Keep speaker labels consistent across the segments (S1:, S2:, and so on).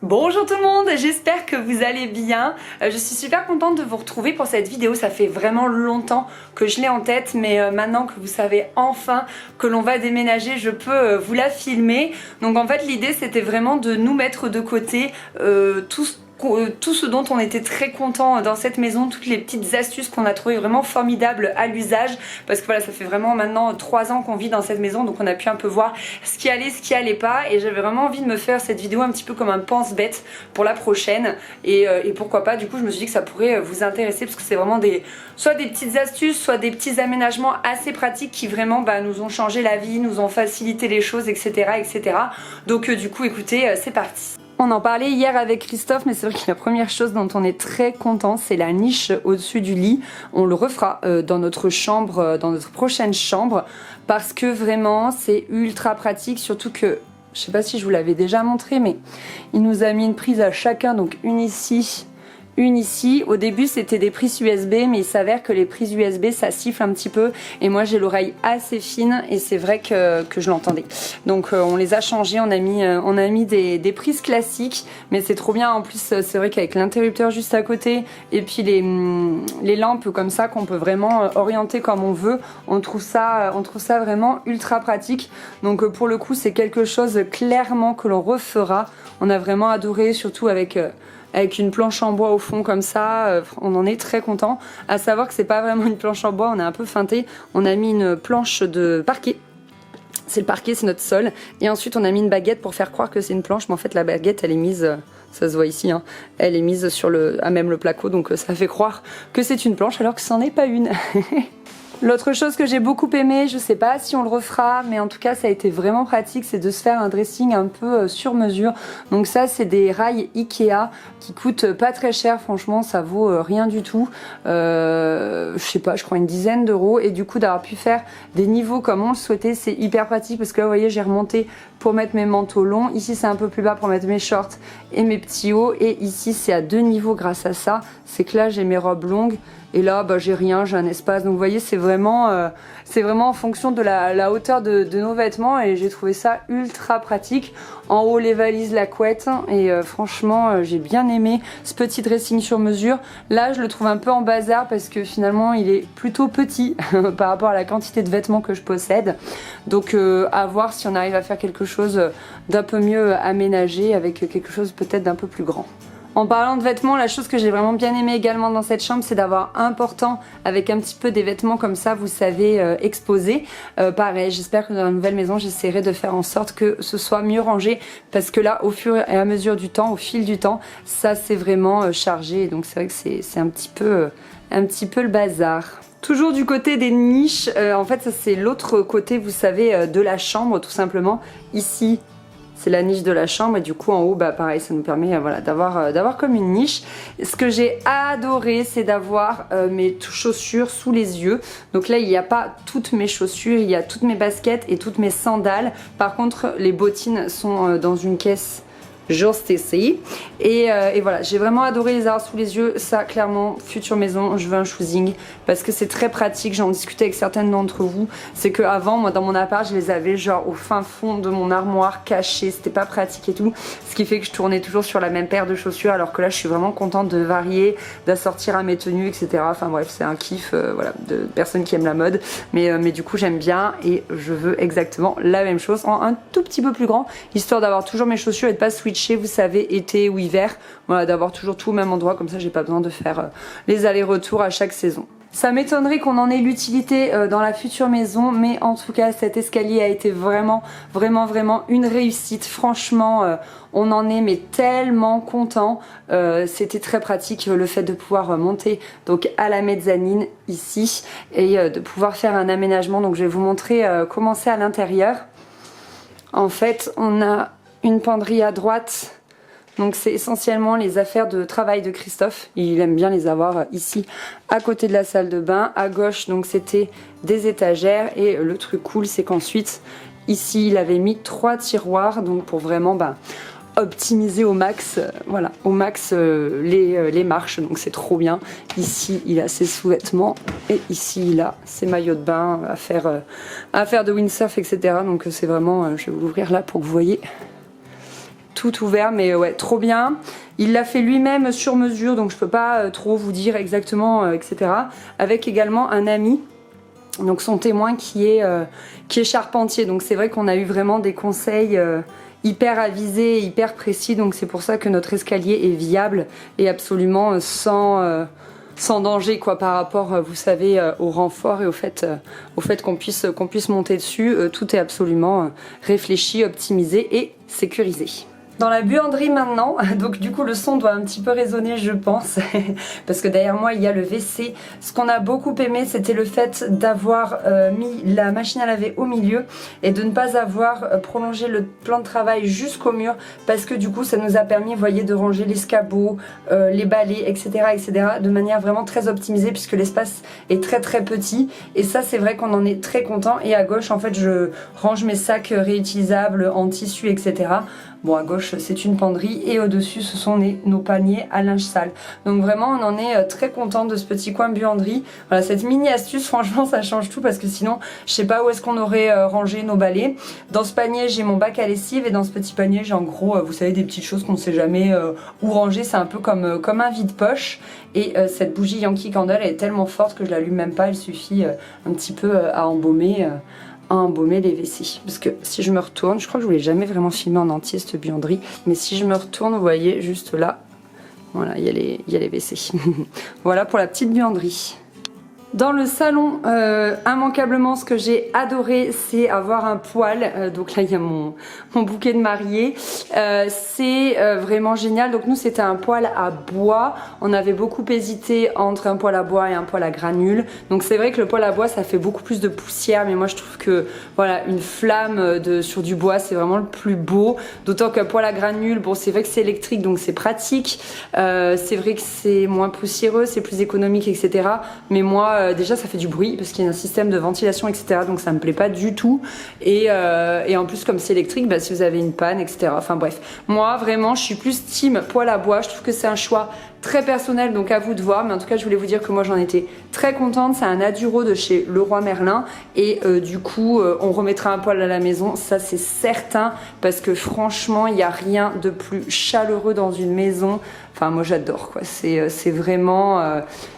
S1: Bonjour tout le monde, j'espère que vous allez bien. Je suis super contente de vous retrouver pour cette vidéo. Ça fait vraiment longtemps que je l'ai en tête, mais maintenant que vous savez enfin que l'on va déménager, je peux vous la filmer. Donc en fait l'idée c'était vraiment de nous mettre de côté tout ce dont on était très content dans cette maison, toutes les petites astuces qu'on a trouvées vraiment formidables à l'usage, parce que voilà, ça fait vraiment maintenant 3 ans qu'on vit dans cette maison, donc on a pu un peu voir ce qui allait, ce qui allait pas, et j'avais vraiment envie de me faire cette vidéo un petit peu comme un pense-bête pour la prochaine, et pourquoi pas, du coup je me suis dit que ça pourrait vous intéresser, parce que c'est vraiment soit des petites astuces, soit des petits aménagements assez pratiques qui vraiment nous ont changé la vie, nous ont facilité les choses, etc. etc. Donc du coup écoutez, c'est parti. On en parlait hier avec Christophe, mais c'est vrai que la première chose dont on est très content, c'est la niche au-dessus du lit. On le refera dans notre chambre, dans notre prochaine chambre, parce que vraiment c'est ultra pratique, surtout que, je sais pas si je vous l'avais déjà montré, mais il nous a mis une prise à chacun, donc une ici. Une ici, au début c'était des prises USB, mais il s'avère que les prises USB ça siffle un petit peu et moi j'ai l'oreille assez fine et c'est vrai que je l'entendais. Donc on les a changées, on a mis des prises classiques, mais c'est trop bien. En plus c'est vrai qu'avec l'interrupteur juste à côté et puis les lampes comme ça qu'on peut vraiment orienter comme on veut, on trouve ça vraiment ultra pratique. Donc pour le coup c'est quelque chose clairement que l'on refera. On a vraiment adoré, surtout avec une planche en bois au fond comme ça, on en est très content. À savoir que c'est pas vraiment une planche en bois, on a un peu feinté, on a mis une planche de parquet. C'est le parquet, c'est notre sol. Et ensuite on a mis une baguette pour faire croire que c'est une planche, mais en fait la baguette elle est mise, ça se voit ici, hein, elle est mise sur à même le placo, donc ça fait croire que c'est une planche alors que c'en est pas une. L'autre chose que j'ai beaucoup aimé, je sais pas si on le refera, mais en tout cas ça a été vraiment pratique, c'est de se faire un dressing un peu sur mesure. Donc ça c'est des rails Ikea qui coûtent pas très cher, franchement ça vaut rien du tout. Je sais pas, je crois une dizaine d'euros, et du coup d'avoir pu faire des niveaux comme on le souhaitait, c'est hyper pratique parce que là vous voyez j'ai remonté pour mettre mes manteaux longs, ici c'est un peu plus bas pour mettre mes shorts et mes petits hauts, et ici c'est à 2 niveaux grâce à ça. C'est que là j'ai mes robes longues et là j'ai rien, j'ai un espace, donc vous voyez c'est vraiment en fonction de la hauteur de nos vêtements, et j'ai trouvé ça ultra pratique. En haut les valises, la couette, et franchement j'ai bien aimé ce petit dressing sur mesure. Là je le trouve un peu en bazar parce que finalement il est plutôt petit par rapport à la quantité de vêtements que je possède, donc à voir si on arrive à faire quelque chose d'un peu mieux aménagé avec quelque chose peut-être d'un peu plus grand. En parlant de vêtements, la chose que j'ai vraiment bien aimé également dans cette chambre, c'est d'avoir un portant avec un petit peu des vêtements comme ça, vous savez, exposés. Pareil, j'espère que dans la nouvelle maison, j'essaierai de faire en sorte que ce soit mieux rangé, parce que là, au fur et à mesure du temps, au fil du temps, ça c'est vraiment chargé. Donc c'est vrai que c'est un petit peu le bazar. Toujours du côté des niches, en fait ça c'est l'autre côté, vous savez, de la chambre tout simplement. Ici, c'est la niche de la chambre, et du coup en haut pareil ça nous permet voilà, d'avoir comme une niche. Ce que j'ai adoré c'est d'avoir mes chaussures sous les yeux. Donc là il n'y a pas toutes mes chaussures, il y a toutes mes baskets et toutes mes sandales. Par contre les bottines sont dans une caisse juste ici, et voilà, j'ai vraiment adoré les avoir sous les yeux. Ça clairement, future maison, je veux un choosing parce que c'est très pratique. J'en discutais avec certaines d'entre vous, c'est que avant moi dans mon appart je les avais genre au fin fond de mon armoire cachées, c'était pas pratique et tout, ce qui fait que je tournais toujours sur la même paire de chaussures, alors que là je suis vraiment contente de varier, d'assortir à mes tenues, etc. Enfin bref, c'est un kiff voilà, de personnes qui aiment la mode, mais du coup j'aime bien, et je veux exactement la même chose en un tout petit peu plus grand, histoire d'avoir toujours mes chaussures et de pas switcher, vous savez, été ou hiver, voilà, d'avoir toujours tout au même endroit, comme ça j'ai pas besoin de faire les allers-retours à chaque saison. Ça m'étonnerait qu'on en ait l'utilité dans la future maison, mais en tout cas cet escalier a été vraiment une réussite. Franchement on en est mais tellement content. C'était très pratique le fait de pouvoir monter donc à la mezzanine ici, et de pouvoir faire un aménagement. Donc je vais vous montrer comment c'est à l'intérieur. En fait on a une penderie à droite, donc c'est essentiellement les affaires de travail de Christophe, il aime bien les avoir ici à côté de la salle de bain. À gauche donc c'était des étagères, et le truc cool c'est qu'ensuite ici il avait mis 3 tiroirs, donc pour vraiment optimiser au max, voilà, au max les marches, donc c'est trop bien. Ici il a ses sous-vêtements, et ici il a ses maillots de bain à faire de windsurf, etc. Donc c'est vraiment, je vais vous l'ouvrir là pour que vous voyez tout ouvert, mais ouais, trop bien. Il l'a fait lui-même sur mesure, donc je peux pas trop vous dire exactement, etc. Avec également un ami, donc son témoin qui est charpentier. Donc c'est vrai qu'on a eu vraiment des conseils hyper avisés, hyper précis, donc c'est pour ça que notre escalier est viable et absolument sans danger quoi, par rapport, vous savez, au renfort et au fait qu'on puisse monter dessus. Tout est absolument réfléchi, optimisé et sécurisé. Dans la buanderie maintenant, donc du coup le son doit un petit peu résonner je pense, parce que derrière moi il y a le WC. Ce qu'on a beaucoup aimé c'était le fait d'avoir mis la machine à laver au milieu et de ne pas avoir prolongé le plan de travail jusqu'au mur, parce que du coup ça nous a permis, vous voyez, de ranger l'escabeau, les balais, etc., etc. de manière vraiment très optimisée, puisque l'espace est très très petit, et ça c'est vrai qu'on en est très content. Et à gauche en fait je range mes sacs réutilisables en tissu, etc. Bon, à gauche c'est une penderie et au-dessus ce sont nos paniers à linge sale. Donc vraiment on en est très content de ce petit coin buanderie. Voilà, cette mini astuce franchement ça change tout, parce que sinon je sais pas où est-ce qu'on aurait rangé nos balais. Dans ce panier j'ai mon bac à lessive, et dans ce petit panier j'ai en gros vous savez des petites choses qu'on ne sait jamais où ranger. C'est un peu comme un vide-poche. Et cette bougie Yankee Candle elle est tellement forte que je l'allume même pas, il suffit un petit peu à embaumer les WC. Parce que si je me retourne, je crois que je voulais jamais vraiment filmer en entier cette buanderie, mais si je me retourne, vous voyez juste là, voilà, il y a les WC. Voilà pour la petite buanderie. Dans le salon, immanquablement, ce que j'ai adoré, c'est avoir un poêle. Donc là, il y a mon bouquet de mariée. C'est vraiment génial. Donc nous, c'était un poêle à bois. On avait beaucoup hésité entre un poêle à bois et un poêle à granules. Donc c'est vrai que le poêle à bois, ça fait beaucoup plus de poussière. Mais moi, je trouve que voilà, une flamme sur du bois, c'est vraiment le plus beau. D'autant qu'un poêle à granules, bon, c'est vrai que c'est électrique, donc c'est pratique. C'est vrai que c'est moins poussiéreux, c'est plus économique, etc. Mais moi, déjà ça fait du bruit parce qu'il y a un système de ventilation, etc. donc ça me plaît pas du tout, et en plus comme c'est électrique, bah, si vous avez une panne, etc. enfin bref, moi vraiment je suis plus team poêle à bois. Je trouve que c'est un choix très personnel, donc à vous de voir, mais en tout cas je voulais vous dire que moi j'en étais très contente. C'est un Aduro de chez Leroy Merlin, et du coup on remettra un poêle à la maison, ça c'est certain, parce que franchement il n'y a rien de plus chaleureux dans une maison. Enfin moi j'adore quoi, c'est vraiment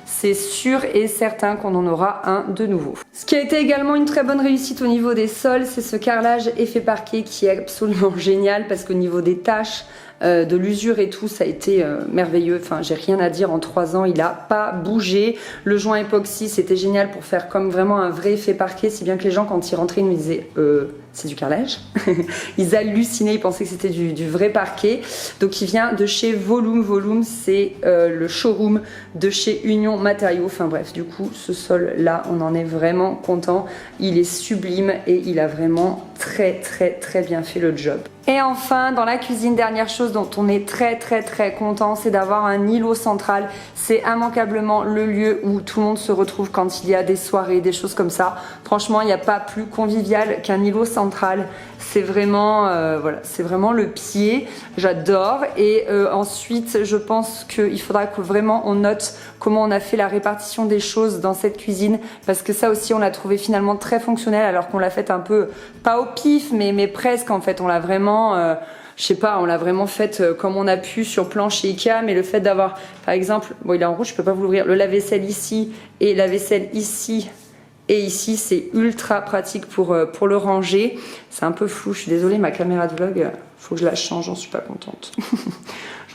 S1: c'est sûr et certain qu'on en aura un de nouveau. Ce qui a été également une très bonne réussite au niveau des sols, c'est ce carrelage effet parquet qui est absolument génial, parce qu'au niveau des taches, de l'usure et tout, ça a été merveilleux. Enfin, j'ai rien à dire, en 3 ans, il a pas bougé. Le joint époxy, c'était génial pour faire comme vraiment un vrai effet parquet, si bien que les gens, quand ils rentraient, ils me disaient c'est du carrelage. Ils hallucinaient, ils pensaient que c'était du vrai parquet. Donc il vient de chez Volume. Volume, c'est le showroom de chez Union Matériaux. Enfin bref, du coup, ce sol-là, on en est vraiment content. Il est sublime et il a vraiment très bien fait le job. Et enfin, dans la cuisine, dernière chose dont on est très content, c'est d'avoir un îlot central. C'est immanquablement le lieu où tout le monde se retrouve quand il y a des soirées, des choses comme ça. Franchement, il n'y a pas plus convivial qu'un îlot central. C'est vraiment, voilà, c'est vraiment le pied. J'adore. Et ensuite, je pense qu'il faudra que vraiment on note comment on a fait la répartition des choses dans cette cuisine, parce que ça aussi, on l'a trouvé finalement très fonctionnel, alors qu'on l'a fait un peu, pas au pif, mais presque en fait. On l'a vraiment... je sais pas, on l'a vraiment fait comme on a pu sur plan chez Ikea, mais le fait d'avoir, par exemple, bon il est en rouge, je peux pas vous l'ouvrir, le lave-vaisselle ici et la vaisselle ici et ici, c'est ultra pratique pour le ranger. C'est un peu flou, je suis désolée, ma caméra de vlog, faut que je la change, j'en suis pas contente.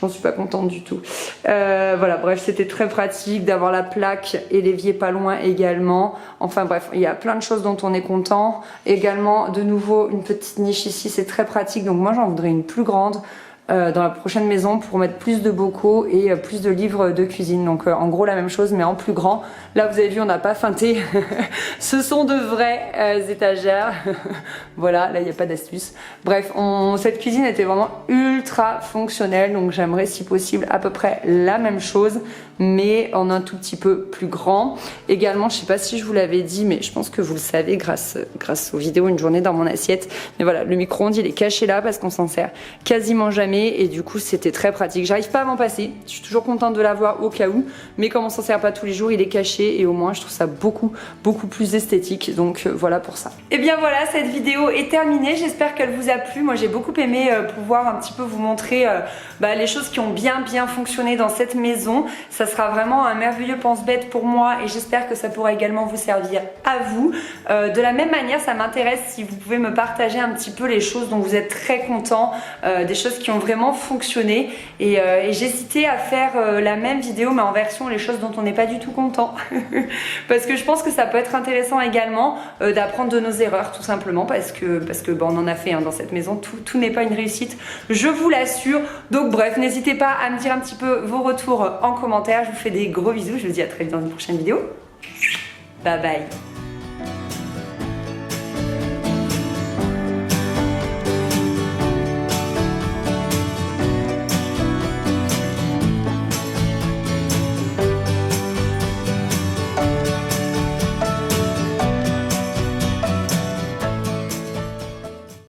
S1: J'en suis pas contente du tout. Voilà, bref, c'était très pratique d'avoir la plaque et l'évier pas loin également. Enfin bref, il y a plein de choses dont on est content. Également, de nouveau, une petite niche ici, c'est très pratique. Donc moi, j'en voudrais une plus grande dans la prochaine maison pour mettre plus de bocaux et plus de livres de cuisine. Donc en gros, la même chose, mais en plus grand. Là, vous avez vu, on n'a pas feinté. Ce sont de vraies étagères. Voilà, là, il n'y a pas d'astuce. Bref, cette cuisine était vraiment ultra fonctionnelle. Donc j'aimerais, si possible, à peu près la même chose, mais en un tout petit peu plus grand. Également, je sais pas si je vous l'avais dit, mais je pense que vous le savez grâce aux vidéos Une journée dans mon assiette. Mais voilà, le micro-ondes, il est caché là parce qu'on s'en sert quasiment jamais. jamais et du coup c'était très pratique. J'arrive pas à m'en passer, je suis toujours contente de l'avoir au cas où, mais comme on s'en sert pas tous les jours, il est caché et au moins je trouve ça beaucoup plus esthétique, donc voilà pour ça. Et bien voilà, cette vidéo est terminée, j'espère qu'elle vous a plu. Moi j'ai beaucoup aimé pouvoir un petit peu vous montrer les choses qui ont bien fonctionné dans cette maison. Ça sera vraiment un merveilleux pense-bête pour moi et j'espère que ça pourra également vous servir à vous. De la même manière, ça m'intéresse si vous pouvez me partager un petit peu les choses dont vous êtes très content, des choses qui ont vraiment fonctionné et j'hésitais à faire la même vidéo mais en version les choses dont on n'est pas du tout content parce que je pense que ça peut être intéressant également d'apprendre de nos erreurs tout simplement parce que on en a fait dans cette maison, tout n'est pas une réussite, je vous l'assure. Donc bref, n'hésitez pas à me dire un petit peu vos retours en commentaire, je vous fais des gros bisous, je vous dis à très vite dans une prochaine vidéo. Bye bye.